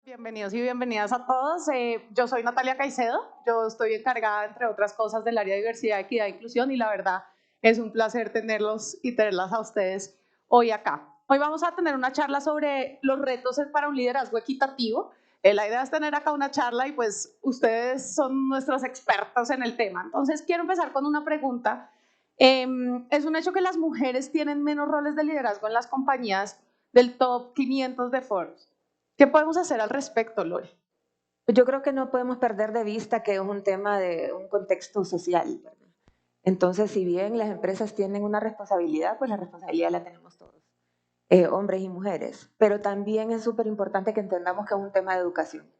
Bienvenidos y bienvenidas a todos. Yo soy Natalia Caicedo, yo estoy encargada, entre otras cosas, del área de diversidad, equidad e inclusión y la verdad es un placer tenerlos y tenerlas a ustedes hoy acá. Hoy vamos a tener una charla sobre los retos para un liderazgo equitativo. La idea es tener acá una charla y pues ustedes son nuestros expertos en el tema. Entonces quiero empezar con una pregunta. Es un hecho que las mujeres tienen menos roles de liderazgo en las compañías del top 500 de Forbes. ¿Qué podemos hacer al respecto, Lore? Yo creo que no podemos perder de vista que es un tema de un contexto social, ¿verdad? Entonces, si bien las empresas tienen una responsabilidad, pues la responsabilidad la tenemos todos, hombres y mujeres. Pero también es súper importante que entendamos que es un tema de educación.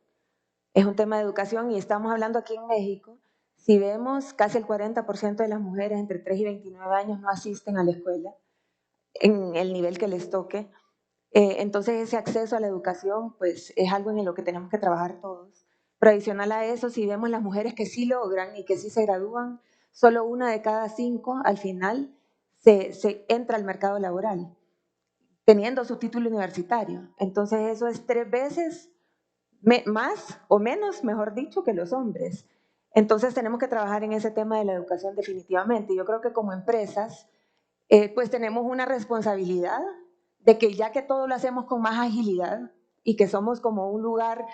Es un tema de educación y estamos hablando aquí en México. Si vemos, casi el 40% de las mujeres entre 3 y 29 años no asisten a la escuela en el nivel que les toque. Entonces ese acceso a la educación pues es algo en lo que tenemos que trabajar todos. Pero adicional a eso, si vemos las mujeres que sí logran y que sí se gradúan, solo una de cada 5 al final se entra al mercado laboral, teniendo su título universitario. Entonces eso es 3 veces más o menos, mejor dicho, que los hombres. Entonces tenemos que trabajar en ese tema de la educación definitivamente. Yo creo que como empresas pues tenemos una responsabilidad de que ya que todo lo hacemos con más agilidad y que somos como un lugar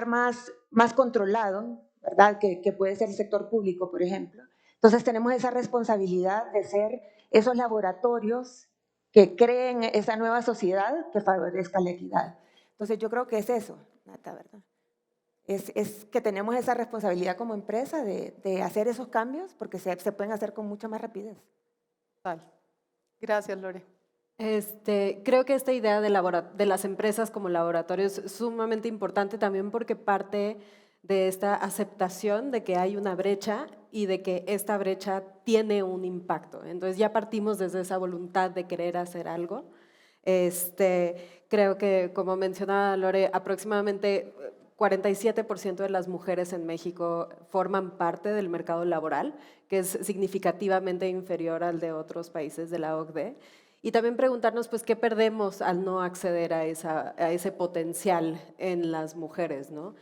más controlado, ¿verdad? Que puede ser el sector público, por ejemplo. Entonces tenemos esa responsabilidad de ser esos laboratorios que creen esa nueva sociedad que favorezca la equidad. Entonces yo creo que es eso, Nata, ¿verdad? Es que tenemos esa responsabilidad como empresa de hacer esos cambios porque se pueden hacer con mucha más rapidez. Vale. Gracias, Lore. Creo que esta idea de las empresas como laboratorios es sumamente importante también porque parte de esta aceptación de que hay una brecha y de que esta brecha tiene un impacto. Entonces ya partimos desde esa voluntad de querer hacer algo. Creo que, como mencionaba Lore, aproximadamente 47% de las mujeres en México forman parte del mercado laboral, que es significativamente inferior al de otros países de la OCDE. Y también preguntarnos, pues, ¿qué perdemos al no acceder a ese potencial en las mujeres, ¿no?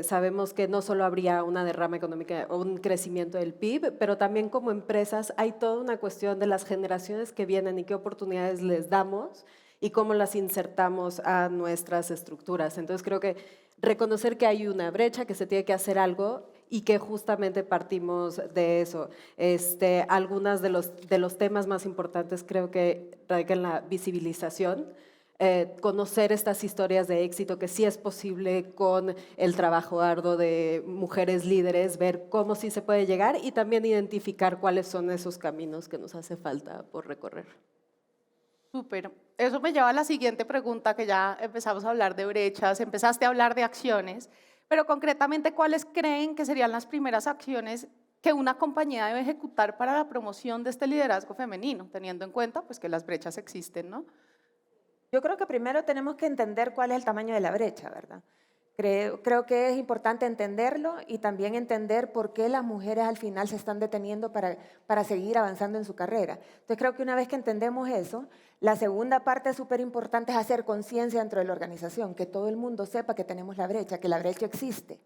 Sabemos que no solo habría una derrama económica o un crecimiento del PIB, pero también como empresas hay toda una cuestión de las generaciones que vienen y qué oportunidades les damos y cómo las insertamos a nuestras estructuras. Entonces creo que reconocer que hay una brecha, que se tiene que hacer algo y que justamente partimos de eso. Algunos de los temas más importantes creo que radican en la visibilización, conocer estas historias de éxito que sí es posible con el trabajo arduo de mujeres líderes, ver cómo sí se puede llegar y también identificar cuáles son esos caminos que nos hace falta por recorrer. Súper. Eso me lleva a la siguiente pregunta, que ya empezamos a hablar de brechas, empezaste a hablar de acciones, pero concretamente, ¿cuáles creen que serían las primeras acciones que una compañía debe ejecutar para la promoción de este liderazgo femenino, teniendo en cuenta pues, que las brechas existen, ¿no? Yo creo que primero tenemos que entender cuál es el tamaño de la brecha, ¿verdad? Creo que es importante entenderlo y también entender por qué las mujeres al final se están deteniendo para seguir avanzando en su carrera. Entonces creo que una vez que entendemos eso, la segunda parte súper importante es hacer conciencia dentro de la organización, que todo el mundo sepa que tenemos la brecha, que la brecha existe.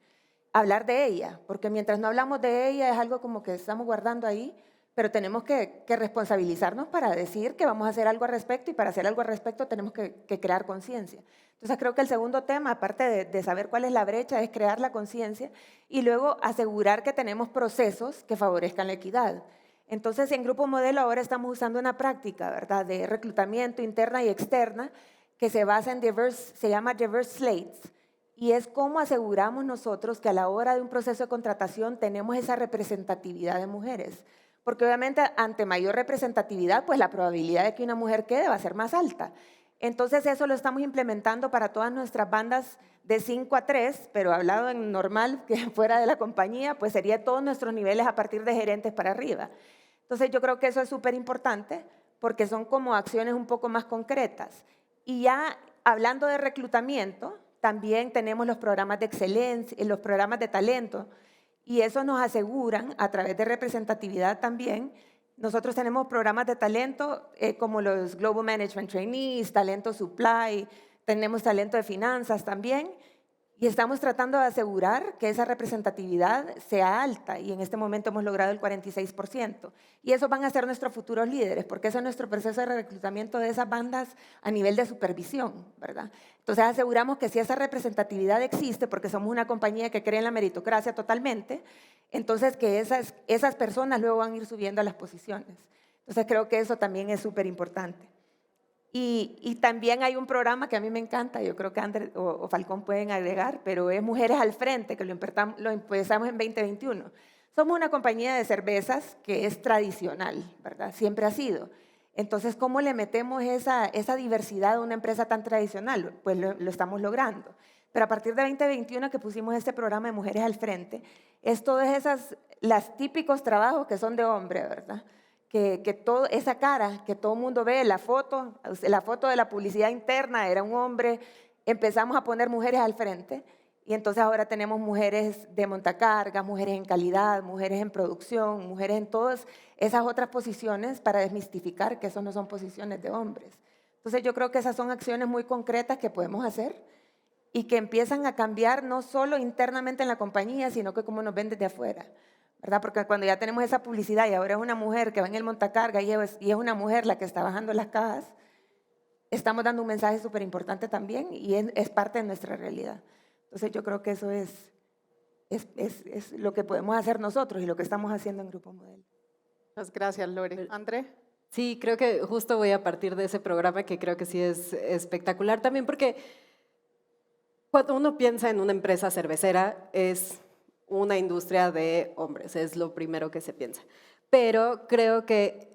Hablar de ella, porque mientras no hablamos de ella es algo como que estamos guardando ahí, pero tenemos que responsabilizarnos para decir que vamos a hacer algo al respecto y para hacer algo al respecto tenemos que crear conciencia. Entonces creo que el segundo tema, aparte de saber cuál es la brecha, es crear la conciencia y luego asegurar que tenemos procesos que favorezcan la equidad. Entonces en Grupo Modelo ahora estamos usando una práctica, ¿verdad?, de reclutamiento interna y externa que se basa en se llama Diverse Slates. Y es cómo aseguramos nosotros que a la hora de un proceso de contratación tenemos esa representatividad de mujeres. Porque obviamente ante mayor representatividad, pues la probabilidad de que una mujer quede va a ser más alta. Entonces eso lo estamos implementando para todas nuestras bandas de 5 a 3, pero hablado en normal, que fuera de la compañía, pues sería todos nuestros niveles a partir de gerentes para arriba. Entonces yo creo que eso es súper importante porque son como acciones un poco más concretas. Y ya hablando de reclutamiento, también tenemos los programas de excelencia, los programas de talento, y eso nos aseguran a través de representatividad también. Nosotros tenemos programas de talento como los Global Management Trainees, Talento Supply, tenemos talento de finanzas también, y estamos tratando de asegurar que esa representatividad sea alta, y en este momento hemos logrado el 46%. Y esos van a ser nuestros futuros líderes, porque ese es nuestro proceso de reclutamiento de esas bandas a nivel de supervisión, ¿verdad? Entonces aseguramos que si esa representatividad existe, porque somos una compañía que cree en la meritocracia totalmente, entonces que esas personas luego van a ir subiendo a las posiciones. Entonces creo que eso también es súper importante. Y también hay un programa que a mí me encanta, yo creo que Andrés o Falcón pueden agregar, pero es Mujeres al Frente, que lo empezamos en 2021. Somos una compañía de cervezas que es tradicional, ¿verdad? Siempre ha sido. Entonces, ¿cómo le metemos esa diversidad a una empresa tan tradicional? Pues lo estamos logrando. Pero a partir de 2021 que pusimos este programa de Mujeres al Frente, es todas las típicos trabajos que son de hombre, ¿verdad? Que toda esa cara que todo el mundo ve, la foto de la publicidad interna era un hombre, empezamos a poner mujeres al frente y entonces ahora tenemos mujeres de montacargas, mujeres en calidad, mujeres en producción, mujeres en todas esas otras posiciones para desmistificar que eso no son posiciones de hombres. Entonces yo creo que esas son acciones muy concretas que podemos hacer y que empiezan a cambiar no solo internamente en la compañía, sino que como nos ven desde afuera. ¿Verdad? Porque cuando ya tenemos esa publicidad y ahora es una mujer que va en el montacarga y es una mujer la que está bajando las cajas, estamos dando un mensaje súper importante también y es parte de nuestra realidad. Entonces yo creo que eso es lo que podemos hacer nosotros y lo que estamos haciendo en Grupo Modelo. Muchas gracias, Lore. André. Sí, creo que justo voy a partir de ese programa que creo que sí es espectacular también porque cuando uno piensa en una empresa cervecera es una industria de hombres, es lo primero que se piensa. Pero creo que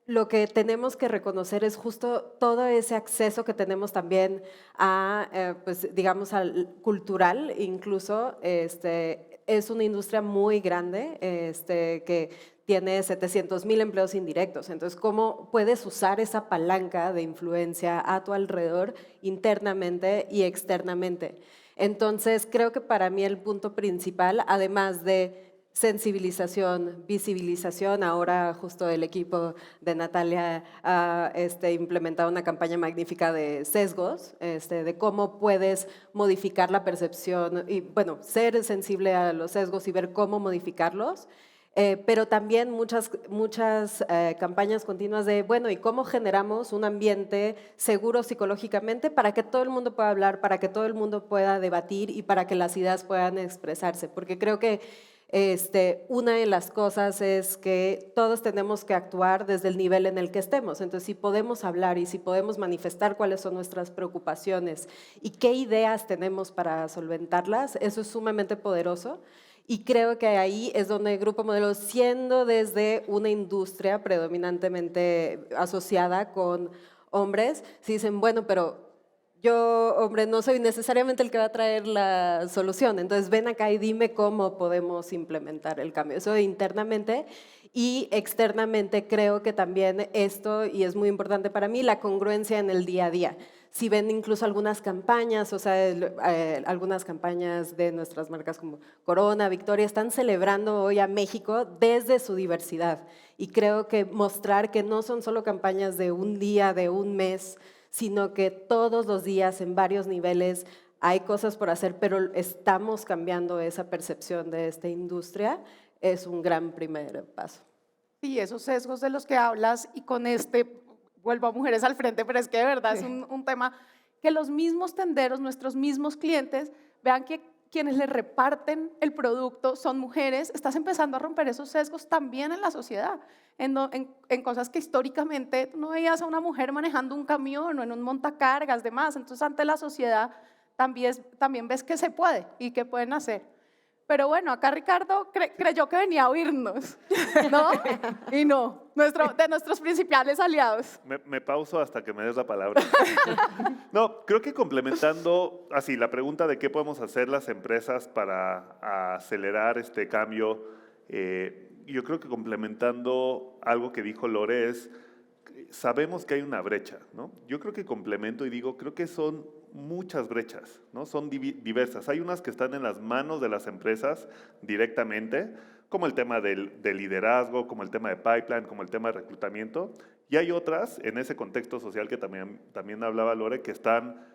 lo que tenemos que reconocer es justo todo ese acceso que tenemos también a, pues, digamos, al cultural, incluso, es una industria muy grande, que tiene 700,000 empleos indirectos. Entonces, ¿cómo puedes usar esa palanca de influencia a tu alrededor internamente y externamente? Entonces, creo que para mí el punto principal, además de sensibilización, visibilización, ahora justo el equipo de Natalia ha implementado una campaña magnífica de sesgos, de cómo puedes modificar la percepción y, bueno, ser sensible a los sesgos y ver cómo modificarlos. Pero también muchas campañas continuas de, bueno, ¿y cómo generamos un ambiente seguro psicológicamente para que todo el mundo pueda hablar, para que todo el mundo pueda debatir y para que las ideas puedan expresarse? Porque creo que una de las cosas es que todos tenemos que actuar desde el nivel en el que estemos. Entonces, si podemos hablar y si podemos manifestar cuáles son nuestras preocupaciones y qué ideas tenemos para solventarlas, eso es sumamente poderoso. Y creo que ahí es donde el Grupo Modelo, siendo desde una industria predominantemente asociada con hombres, se dicen, bueno, pero yo, hombre, no soy necesariamente el que va a traer la solución, entonces ven acá y dime cómo podemos implementar el cambio. Eso internamente y externamente creo que también esto, y es muy importante para mí, la congruencia en el día a día. Si ven incluso algunas campañas, o sea, algunas campañas de nuestras marcas como Corona, Victoria, están celebrando hoy a México desde su diversidad. Y creo que mostrar que no son solo campañas de un día, de un mes, sino que todos los días en varios niveles hay cosas por hacer, pero estamos cambiando esa percepción de esta industria, es un gran primer paso. Sí, esos sesgos de los que hablas y con vuelvo a Mujeres al Frente, pero es que de verdad es un tema que los mismos tenderos, nuestros mismos clientes, vean que quienes le reparten el producto son mujeres, estás empezando a romper esos sesgos también en la sociedad, en cosas que históricamente tú no veías a una mujer manejando un camión o en un montacargas, demás. Entonces, ante la sociedad también ves que se puede y que pueden hacer. Pero bueno, acá Ricardo creyó que venía a oírnos, ¿no? Y no, de nuestros principales aliados. Me pauso hasta que me des la palabra. No, creo que complementando así la pregunta de qué podemos hacer las empresas para acelerar este cambio, yo creo que complementando algo que dijo Lore sabemos que hay una brecha, ¿no? Yo creo que complemento y digo, creo que son muchas brechas, ¿no? Son diversas. Hay unas que están en las manos de las empresas directamente, como el tema del liderazgo, como el tema de pipeline, como el tema de reclutamiento, y hay otras en ese contexto social que también hablaba Lore, que están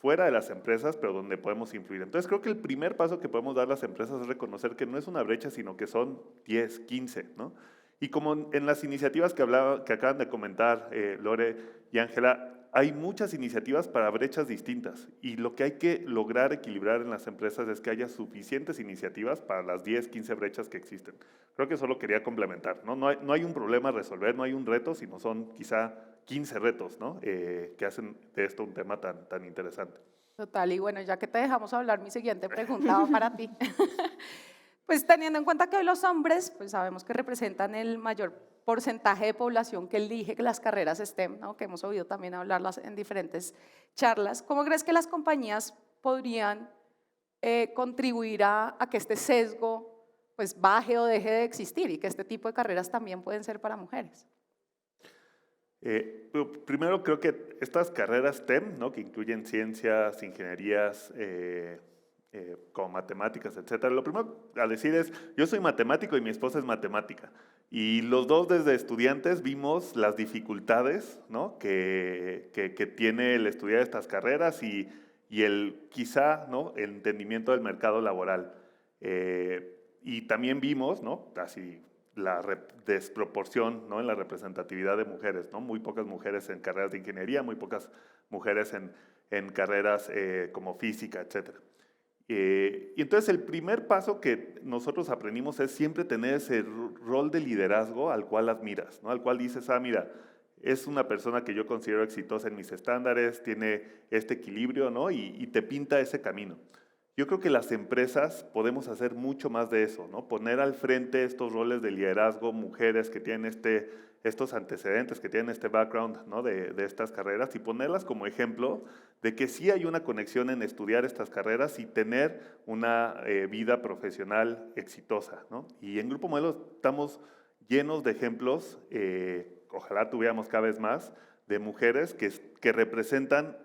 fuera de las empresas, pero donde podemos influir. Entonces creo que el primer paso que podemos dar las empresas es reconocer que no es una brecha, sino que son 10, 15, ¿no? Y como en las iniciativas que acaban de comentar Lore y Ángela, hay muchas iniciativas para brechas distintas y lo que hay que lograr equilibrar en las empresas es que haya suficientes iniciativas para las 10, 15 brechas que existen. Creo que solo quería complementar, ¿no? No hay un problema a resolver, no hay un reto, sino son quizá 15 retos, ¿no? Que hacen de esto un tema tan interesante. Total, y bueno, ya que te dejamos hablar, mi siguiente pregunta va para ti. Pues teniendo en cuenta que hoy los hombres, pues sabemos que representan el mayor porcentaje de población que elige las carreras STEM, ¿no? Que hemos oído también hablarlas en diferentes charlas, ¿cómo crees que las compañías podrían contribuir a que este sesgo pues baje o deje de existir y que este tipo de carreras también pueden ser para mujeres? Primero creo que estas carreras STEM, ¿no? Que incluyen ciencias, ingenierías, como matemáticas, etcétera. Lo primero a decir es, yo soy matemático y mi esposa es matemática. Y los dos desde estudiantes vimos las dificultades, ¿no? que tiene el estudiar estas carreras y el quizá, ¿no? el entendimiento del mercado laboral. Y también vimos, ¿no? Así, la desproporción, ¿no? en la representatividad de mujeres, ¿no? Muy pocas mujeres en carreras de ingeniería, muy pocas mujeres en carreras como física, etcétera. Y entonces el primer paso que nosotros aprendimos es siempre tener ese rol de liderazgo al cual admiras, ¿no? Al cual dices, mira, es una persona que yo considero exitosa en mis estándares, tiene este equilibrio, ¿no? y te pinta ese camino. Yo creo que las empresas podemos hacer mucho más de eso, ¿no? Poner al frente estos roles de liderazgo, mujeres que tienen estos antecedentes, que tienen este background, ¿no? de estas carreras y ponerlas como ejemplo de que sí hay una conexión en estudiar estas carreras y tener una vida profesional exitosa, ¿no? Y en Grupo Modelo estamos llenos de ejemplos, ojalá tuviéramos cada vez más, de mujeres que representan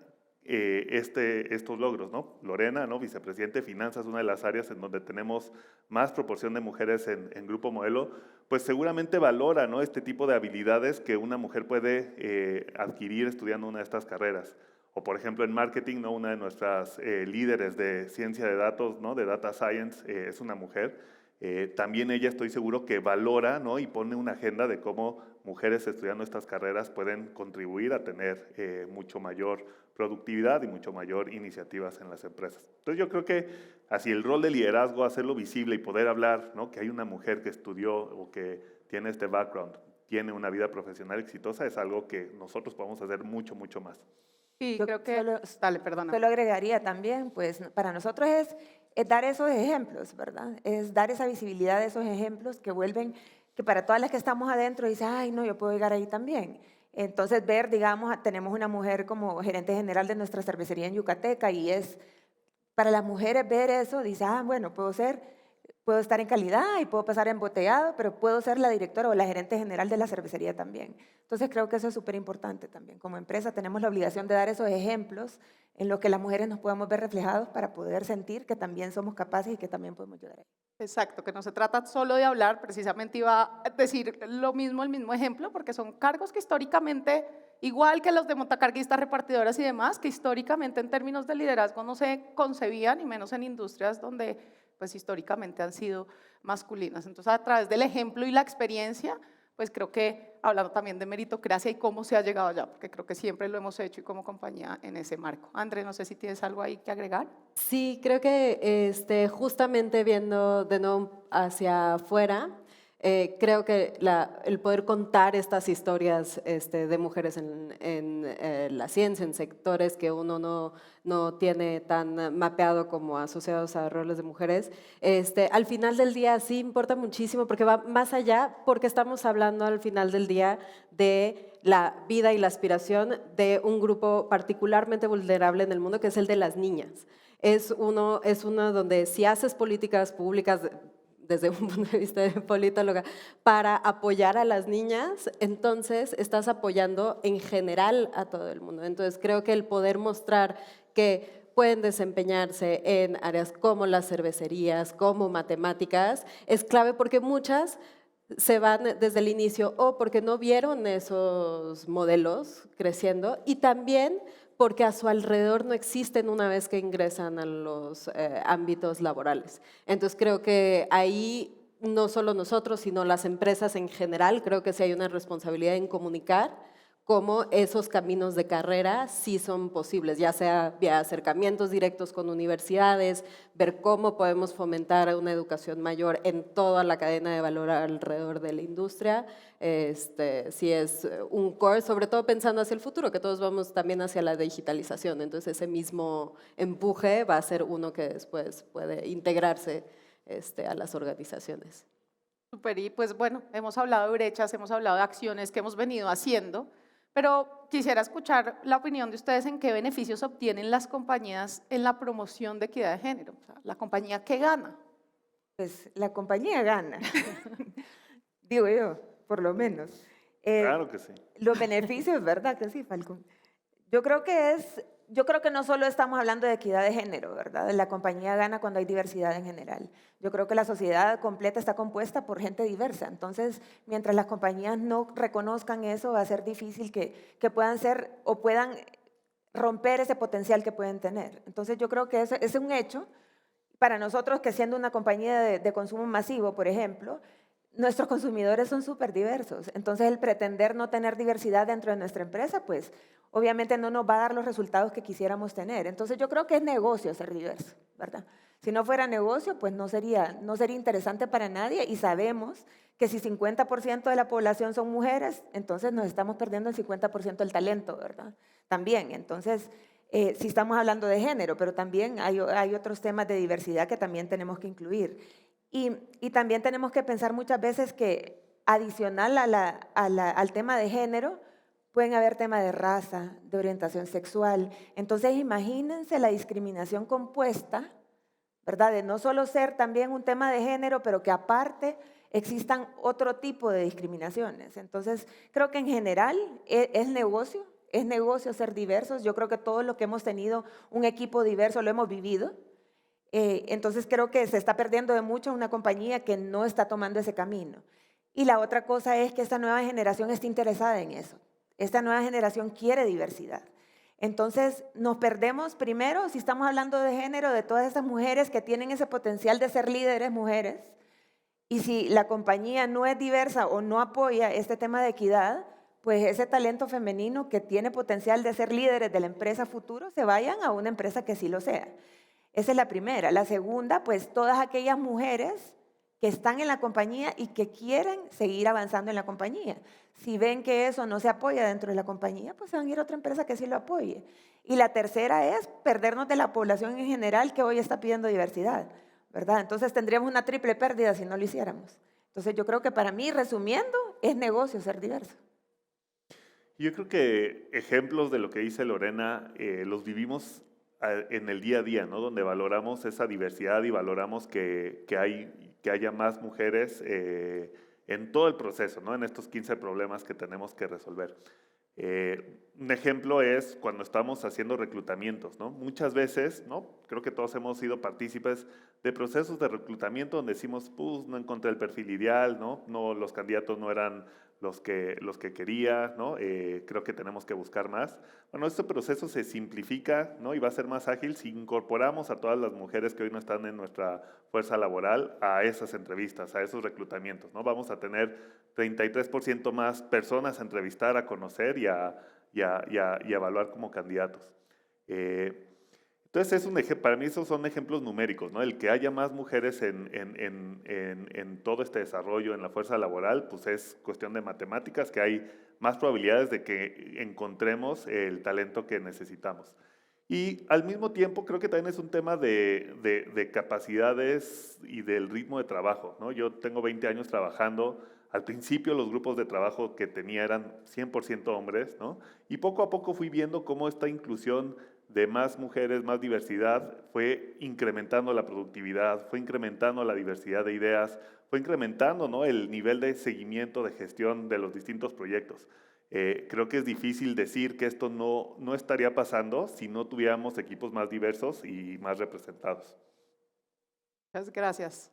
estos logros, ¿no? Lorena, ¿no? Vicepresidente de Finanzas, una de las áreas en donde tenemos más proporción de mujeres en Grupo Modelo, pues seguramente valora, ¿no? este tipo de habilidades que una mujer puede adquirir estudiando una de estas carreras. O por ejemplo en marketing, ¿no? Una de nuestras líderes de ciencia de datos, ¿no? de Data Science, es una mujer. También ella estoy seguro que valora, ¿no? y pone una agenda de cómo mujeres estudiando estas carreras pueden contribuir a tener mucho mayor productividad y mucho mayor iniciativas en las empresas. Entonces yo creo que así el rol de liderazgo, hacerlo visible y poder hablar, ¿no? que hay una mujer que estudió o que tiene este background, tiene una vida profesional exitosa, es algo que nosotros podemos hacer mucho, mucho más. Sí, Yo creo que… dale, perdona. Solo agregaría también, pues para nosotros es dar esos ejemplos, ¿verdad? Es dar esa visibilidad de esos ejemplos que vuelven, que para todas las que estamos adentro dicen, ay, no, yo puedo llegar ahí también. Entonces ver, digamos, tenemos una mujer como gerente general de nuestra cervecería en Yucateca y es, para las mujeres ver eso, dice, bueno, puedo estar en calidad y puedo pasar embotellado, pero puedo ser la directora o la gerente general de la cervecería también. Entonces creo que eso es súper importante también. Como empresa tenemos la obligación de dar esos ejemplos en los que las mujeres nos podamos ver reflejados para poder sentir que también somos capaces y que también podemos llegar ahí. Exacto, que no se trata solo de hablar, precisamente iba a decir lo mismo, el mismo ejemplo, porque son cargos que históricamente, igual que los de montacarguistas, repartidoras y demás, que históricamente en términos de liderazgo no se concebían, y menos en industrias donde pues históricamente han sido masculinas. Entonces a través del ejemplo y la experiencia, pues creo que hablando también de meritocracia y cómo se ha llegado allá, porque creo que siempre lo hemos hecho y como compañía en ese marco. André, no sé si tienes algo ahí que agregar. Sí, creo que justamente viendo de nuevo hacia afuera, creo que el poder contar estas historias de mujeres en la ciencia, en sectores que uno no tiene tan mapeado como asociados a roles de mujeres, al final del día sí importa muchísimo porque va más allá, porque estamos hablando al final del día de la vida y la aspiración de un grupo particularmente vulnerable en el mundo, que es el de las niñas. Es uno donde si haces políticas públicas desde un punto de vista de politóloga, para apoyar a las niñas, entonces estás apoyando en general a todo el mundo. Entonces creo que el poder mostrar que pueden desempeñarse en áreas como las cervecerías, como matemáticas, es clave porque muchas se van desde el inicio o porque no vieron esos modelos creciendo y también porque a su alrededor no existen una vez que ingresan a los ámbitos laborales. Entonces creo que ahí no solo nosotros, sino las empresas en general, creo que sí hay una responsabilidad en comunicar cómo esos caminos de carrera sí son posibles, ya sea vía acercamientos directos con universidades, ver cómo podemos fomentar una educación mayor en toda la cadena de valor alrededor de la industria, si es un core, sobre todo pensando hacia el futuro, que todos vamos también hacia la digitalización, entonces ese mismo empuje va a ser uno que después puede integrarse a las organizaciones. Súper, y pues bueno, hemos hablado de brechas, hemos hablado de acciones que hemos venido haciendo, pero quisiera escuchar la opinión de ustedes en qué beneficios obtienen las compañías en la promoción de equidad de género. O sea, la compañía, ¿qué gana? Pues la compañía gana, digo yo, por lo menos. Claro que sí. Los beneficios, ¿verdad que sí, Falcón? Yo creo que no solo estamos hablando de equidad de género, ¿verdad? La compañía gana cuando hay diversidad en general. Yo creo que la sociedad completa está compuesta por gente diversa. Entonces, mientras las compañías no reconozcan eso, va a ser difícil que puedan ser o puedan romper ese potencial que pueden tener. Entonces, yo creo que eso es un hecho. Para nosotros, que siendo una compañía de consumo masivo, por ejemplo, nuestros consumidores son súper diversos. Entonces, el pretender no tener diversidad dentro de nuestra empresa, pues obviamente no nos va a dar los resultados que quisiéramos tener. Entonces, yo creo que es negocio ser diverso, ¿verdad? Si no fuera negocio, pues no sería interesante para nadie, y sabemos que si 50% de la población son mujeres, entonces nos estamos perdiendo el 50% del talento, ¿verdad? También, entonces, sí estamos hablando de género, pero también hay otros temas de diversidad que también tenemos que incluir. Y también tenemos que pensar muchas veces que adicional al tema de género, pueden haber temas de raza, de orientación sexual. Entonces, imagínense la discriminación compuesta, ¿verdad? De no solo ser también un tema de género, pero que aparte existan otro tipo de discriminaciones. Entonces, creo que en general es negocio ser diversos. Yo creo que todo lo que hemos tenido un equipo diverso lo hemos vivido. Entonces, creo que se está perdiendo de mucho una compañía que no está tomando ese camino. Y la otra cosa es que esta nueva generación está interesada en eso. Esta nueva generación quiere diversidad. Entonces, nos perdemos primero, si estamos hablando de género, de todas esas mujeres que tienen ese potencial de ser líderes mujeres. Y si la compañía no es diversa o no apoya este tema de equidad, pues ese talento femenino que tiene potencial de ser líderes de la empresa futuro se vayan a una empresa que sí lo sea. Esa es la primera. La segunda, pues todas aquellas mujeres que están en la compañía y que quieren seguir avanzando en la compañía. Si ven que eso no se apoya dentro de la compañía, pues se van a ir a otra empresa que sí lo apoye. Y la tercera es perdernos de la población en general que hoy está pidiendo diversidad, ¿verdad? Entonces tendríamos una triple pérdida si no lo hiciéramos. Entonces yo creo que para mí, resumiendo, es negocio ser diverso. Yo creo que ejemplos de lo que dice Lorena los vivimos en el día a día, ¿no? Donde valoramos esa diversidad y valoramos que haya más mujeres en todo el proceso, ¿no? En estos 15 problemas que tenemos que resolver. Un ejemplo es cuando estamos haciendo reclutamientos, ¿no? Muchas veces, ¿no? Creo que todos hemos sido partícipes de procesos de reclutamiento donde decimos, pues no encontré el perfil ideal, ¿no? Los candidatos no eran los que quería, ¿no? Creo que tenemos que buscar más. Bueno, este proceso se simplifica, ¿no? Y va a ser más ágil si incorporamos a todas las mujeres que hoy no están en nuestra fuerza laboral a esas entrevistas, a esos reclutamientos, ¿no? Vamos a tener 33% más personas a entrevistar, a conocer y a evaluar como candidatos. Entonces, para mí esos son ejemplos numéricos, ¿no? El que haya más mujeres en todo este desarrollo, en la fuerza laboral, pues es cuestión de matemáticas, que hay más probabilidades de que encontremos el talento que necesitamos. Y al mismo tiempo creo que también es un tema de capacidades y del ritmo de trabajo, ¿no? Yo tengo 20 años trabajando. Al principio los grupos de trabajo que tenía eran 100% hombres, ¿no? Y poco a poco fui viendo cómo esta inclusión de más mujeres, más diversidad, fue incrementando la productividad, fue incrementando la diversidad de ideas, fue incrementando, ¿no? El nivel de seguimiento, de gestión de los distintos proyectos. Creo que es difícil decir que esto no estaría pasando si no tuviéramos equipos más diversos y más representados. Muchas gracias.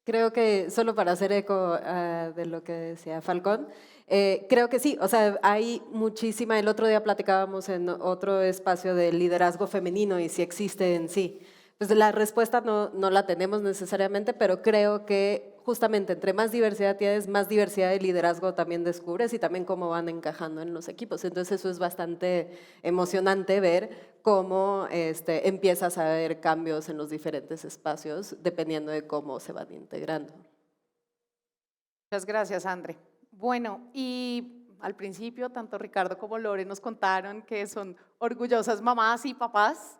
Creo que, solo para hacer eco de lo que decía Falcón, creo que sí, o sea, hay muchísima, el otro día platicábamos en otro espacio de liderazgo femenino y si existe en sí. Pues la respuesta no la tenemos necesariamente, pero creo que justamente entre más diversidad tienes, más diversidad de liderazgo también descubres y también cómo van encajando en los equipos. Entonces eso es bastante emocionante ver cómo empiezas a ver cambios en los diferentes espacios dependiendo de cómo se van integrando. Muchas gracias, André. Bueno, y al principio tanto Ricardo como Lore nos contaron que son orgullosas mamás y papás.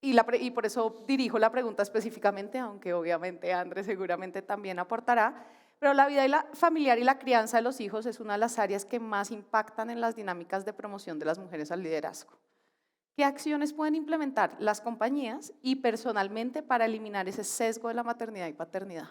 Y por eso dirijo la pregunta específicamente, aunque obviamente André seguramente también aportará, pero la vida familiar y la crianza de los hijos es una de las áreas que más impactan en las dinámicas de promoción de las mujeres al liderazgo. ¿Qué acciones pueden implementar las compañías y personalmente para eliminar ese sesgo de la maternidad y paternidad?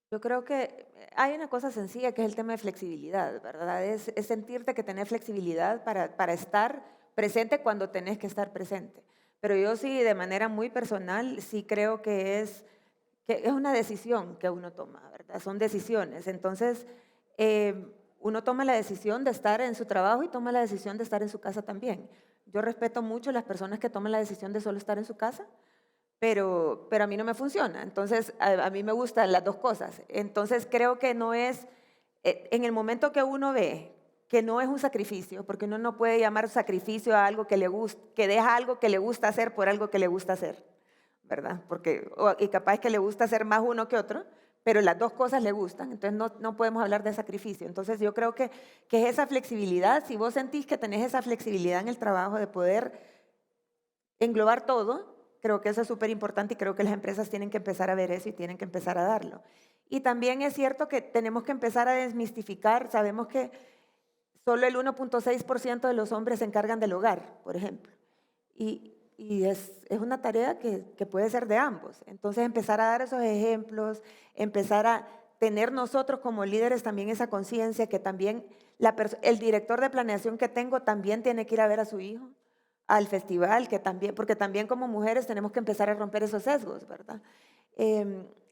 Yo creo que hay una cosa sencilla que es el tema de flexibilidad, ¿verdad? Es sentirte que tenés flexibilidad para estar presente cuando tenés que estar presente. Pero yo sí, de manera muy personal, sí creo que es una decisión que uno toma, ¿verdad? Son decisiones. Entonces, uno toma la decisión de estar en su trabajo y toma la decisión de estar en su casa también. Yo respeto mucho las personas que toman la decisión de solo estar en su casa, pero a mí no me funciona. Entonces, a mí me gustan las dos cosas. Entonces, creo que no es, en el momento que uno ve que no es un sacrificio, porque uno no puede llamar sacrificio a algo que le gusta, que deja algo que le gusta hacer por algo que le gusta hacer, ¿verdad? Y capaz que le gusta hacer más uno que otro, pero las dos cosas le gustan, entonces no podemos hablar de sacrificio. Entonces yo creo que es esa flexibilidad, si vos sentís que tenés esa flexibilidad en el trabajo de poder englobar todo, creo que eso es súper importante y creo que las empresas tienen que empezar a ver eso y tienen que empezar a darlo. Y también es cierto que tenemos que empezar a desmistificar, sabemos que solo el 1.6% de los hombres se encargan del hogar, por ejemplo. Y es una tarea que puede ser de ambos. Entonces empezar a dar esos ejemplos, empezar a tener nosotros como líderes también esa conciencia que también el director de planeación que tengo también tiene que ir a ver a su hijo al festival, porque también como mujeres tenemos que empezar a romper esos sesgos, ¿verdad?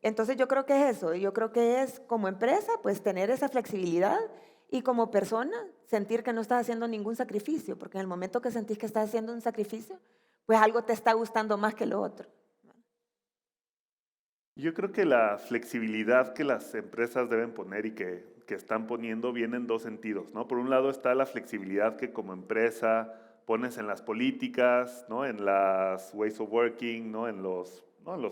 Entonces yo creo que es eso, yo creo que es como empresa pues tener esa flexibilidad y como persona sentir que no estás haciendo ningún sacrificio, porque en el momento que sentís que estás haciendo un sacrificio, pues algo te está gustando más que lo otro. Yo creo que la flexibilidad que las empresas deben poner y que están poniendo viene en dos sentidos, ¿no? Por un lado está la flexibilidad que como empresa pones en las políticas, ¿no? En las ways of working, ¿no? En los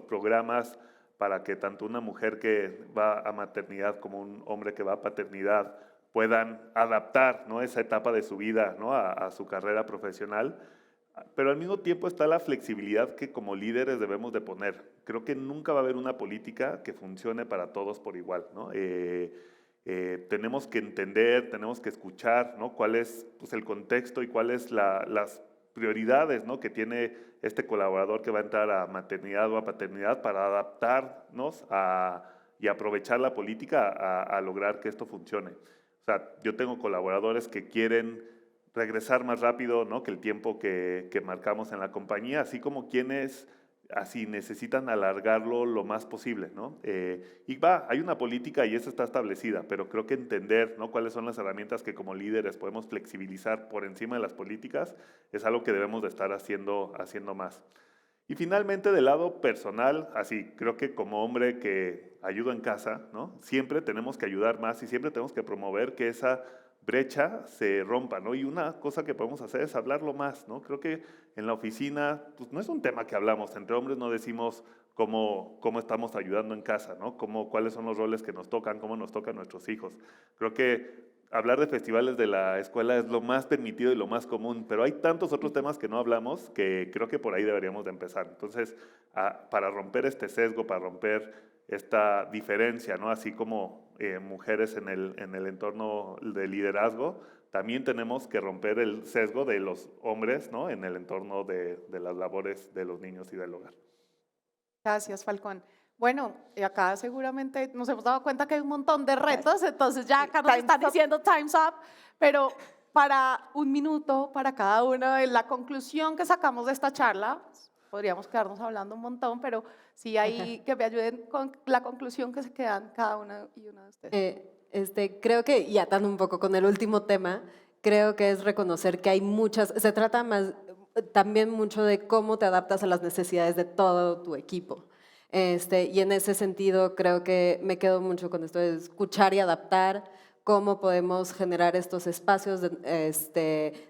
programas para que tanto una mujer que va a maternidad como un hombre que va a paternidad puedan adaptar, ¿no? Esa etapa de su vida, ¿no? a su carrera profesional. Pero al mismo tiempo está la flexibilidad que como líderes debemos de poner. Creo que nunca va a haber una política que funcione para todos por igual, ¿no? Tenemos que entender, tenemos que escuchar, ¿no? Cuál es pues, el contexto y cuáles las prioridades, ¿no? que tiene este colaborador que va a entrar a maternidad o a paternidad para adaptarnos y aprovechar la política a lograr que esto funcione. O sea, yo tengo colaboradores que quieren regresar más rápido, ¿no? que el tiempo que marcamos en la compañía, así como quienes así necesitan alargarlo lo más posible, ¿no? Hay una política y esa está establecida, pero creo que entender, ¿no? cuáles son las herramientas que como líderes podemos flexibilizar por encima de las políticas es algo que debemos de estar haciendo más. Y finalmente, del lado personal, así, creo que como hombre que ayudo en casa, ¿no? siempre tenemos que ayudar más y siempre tenemos que promover que esa brecha se rompa, ¿no? Y una cosa que podemos hacer es hablarlo más, ¿no? Creo que en la oficina, pues no es un tema que hablamos, entre hombres no decimos cómo estamos ayudando en casa, ¿no? Cuáles son los roles que nos tocan, cómo nos tocan nuestros hijos. Creo que hablar de festivales de la escuela es lo más permitido y lo más común, pero hay tantos otros temas que no hablamos que creo que por ahí deberíamos de empezar. Entonces, para romper este sesgo, para romper esta diferencia, ¿no? Así como mujeres en el entorno de liderazgo, también tenemos que romper el sesgo de los hombres, ¿no? en el entorno de las labores de los niños y del hogar. Gracias, Falcón. Bueno, y acá seguramente nos hemos dado cuenta que hay un montón de retos, entonces ya acá nos están diciendo time's up, pero para 1 minuto para cada uno, la conclusión que sacamos de esta charla, podríamos quedarnos hablando un montón, pero sí hay que me ayuden con la conclusión que se quedan cada una y una de ustedes. Creo que, y atando un poco con el último tema, creo que es reconocer que hay muchas, se trata más también mucho de cómo te adaptas a las necesidades de todo tu equipo. Y en ese sentido creo que me quedo mucho con esto de escuchar y adaptar, cómo podemos generar estos espacios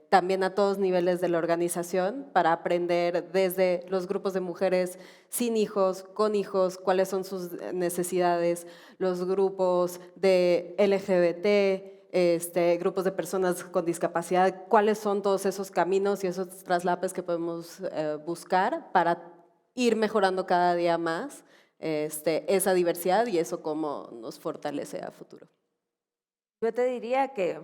también a todos niveles de la organización para aprender desde los grupos de mujeres sin hijos, con hijos, cuáles son sus necesidades, los grupos de LGBT, grupos de personas con discapacidad, cuáles son todos esos caminos y esos traslapes que podemos buscar para ir mejorando cada día más esa diversidad y eso cómo nos fortalece a futuro. Yo te diría que,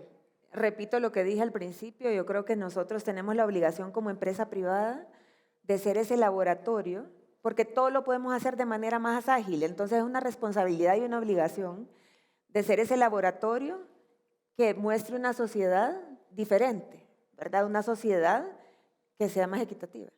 repito lo que dije al principio, yo creo que nosotros tenemos la obligación como empresa privada de ser ese laboratorio, porque todo lo podemos hacer de manera más ágil, entonces es una responsabilidad y una obligación de ser ese laboratorio que muestre una sociedad diferente, ¿verdad? Una sociedad que sea más equitativa.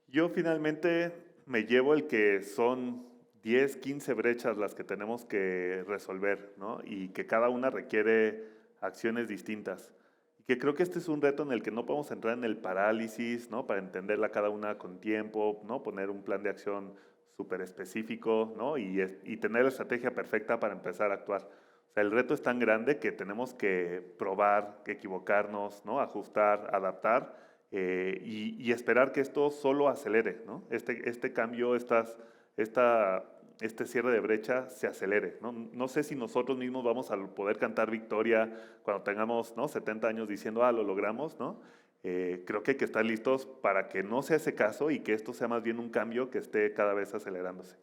Yo finalmente me llevo el que son 10, 15 brechas las que tenemos que resolver, ¿no? Y que cada una requiere acciones distintas. Y que creo que este es un reto en el que no podemos entrar en el parálisis, ¿no? Para entenderla cada una con tiempo, ¿no? Poner un plan de acción súper específico, ¿no? Y tener la estrategia perfecta para empezar a actuar. O sea, el reto es tan grande que tenemos que probar, que equivocarnos, ¿no? Ajustar, adaptar y esperar que esto solo acelere, ¿no? Este cambio, este cierre de brecha se acelere, ¿no? No sé si nosotros mismos vamos a poder cantar victoria cuando tengamos, ¿no? 70 años diciendo, lo logramos, ¿no? Creo que hay que estar listos para que no sea ese caso y que esto sea más bien un cambio que esté cada vez acelerándose.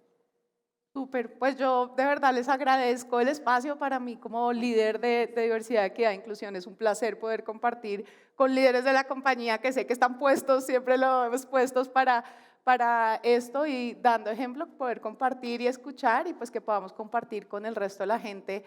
Súper, pues yo de verdad les agradezco el espacio. Para mí como líder de diversidad, equidad e inclusión es un placer poder compartir con líderes de la compañía que sé que están puestos, siempre lo hemos puestos para esto y dando ejemplo, poder compartir y escuchar y pues que podamos compartir con el resto de la gente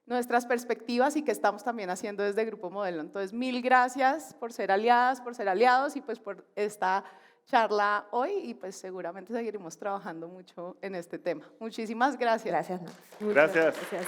nuestras perspectivas y que estamos también haciendo desde Grupo Modelo. Entonces, mil gracias por ser aliadas, por ser aliados y pues por esta charla hoy y pues seguramente seguiremos trabajando mucho en este tema. Muchísimas gracias. Gracias, Nora. Gracias. Gracias.